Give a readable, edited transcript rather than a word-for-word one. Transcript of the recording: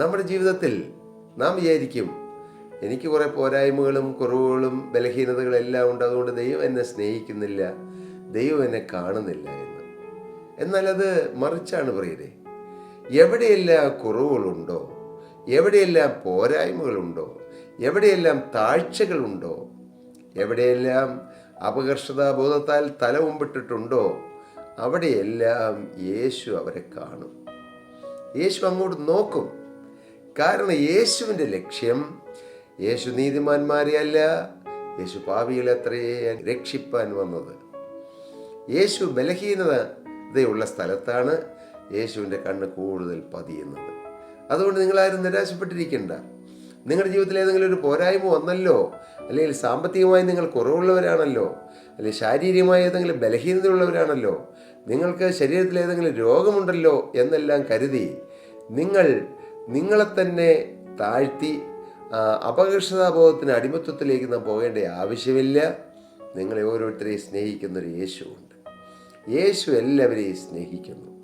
നമ്മുടെ ജീവിതത്തിൽ നാം വിചാരിക്കും, എനിക്ക് കുറേ പോരായ്മകളും കുറവുകളും ബലഹീനതകളെല്ലാം ഉണ്ട്, അതുകൊണ്ട് ദൈവം എന്നെ സ്നേഹിക്കുന്നില്ല, ദൈവം എന്നെ കാണുന്നില്ല എന്ന്. എന്നാൽ അത് മറിച്ചാണ് പ്രിയരെ. എവിടെയെല്ലാം കുറവുകളുണ്ടോ, എവിടെയെല്ലാം പോരായ്മകളുണ്ടോ, എവിടെയെല്ലാം താഴ്ചകളുണ്ടോ, എവിടെയെല്ലാം അപകർഷതാബോധത്താൽ തല മുമ്പിട്ടിട്ടുണ്ടോ, അവിടെയെല്ലാം യേശു അവരെ കാണും. യേശു അങ്ങോട്ട് നോക്കും. കാരണം യേശുവിൻ്റെ ലക്ഷ്യം, യേശു നീതിമാന്മാരെ അല്ല, യേശു പാപികളെ അത്രയേ രക്ഷിപ്പാൻ വന്നത്. യേശു ബലഹീനതയുള്ള സ്ഥലത്താണ് യേശുവിൻ്റെ കണ്ണ് കൂടുതൽ പതിയുന്നത്. അതുകൊണ്ട് നിങ്ങളാരും നിരാശപ്പെട്ടിരിക്കേണ്ട. നിങ്ങളുടെ ജീവിതത്തിൽ ഏതെങ്കിലും ഒരു പോരായ്മ വന്നല്ലോ, അല്ലെങ്കിൽ സാമ്പത്തികമായി നിങ്ങൾ കുറവുള്ളവരാണല്ലോ, അല്ലെങ്കിൽ ശാരീരികമായി ഏതെങ്കിലും ബലഹീനതയുള്ളവരാണല്ലോ, നിങ്ങൾക്ക് ശരീരത്തിൽ ഏതെങ്കിലും രോഗമുണ്ടല്ലോ എന്നെല്ലാം കരുതി നിങ്ങളെ തന്നെ താഴ്ത്തി അപകർഷതാബോധത്തിന് അടിമത്വത്തിലേക്ക് നാം പോകേണ്ട ആവശ്യമില്ല. നിങ്ങളെ ഓരോരുത്തരെയും സ്നേഹിക്കുന്നൊരു യേശുവുണ്ട്. യേശു എല്ലാവരെയും സ്നേഹിക്കുന്നു.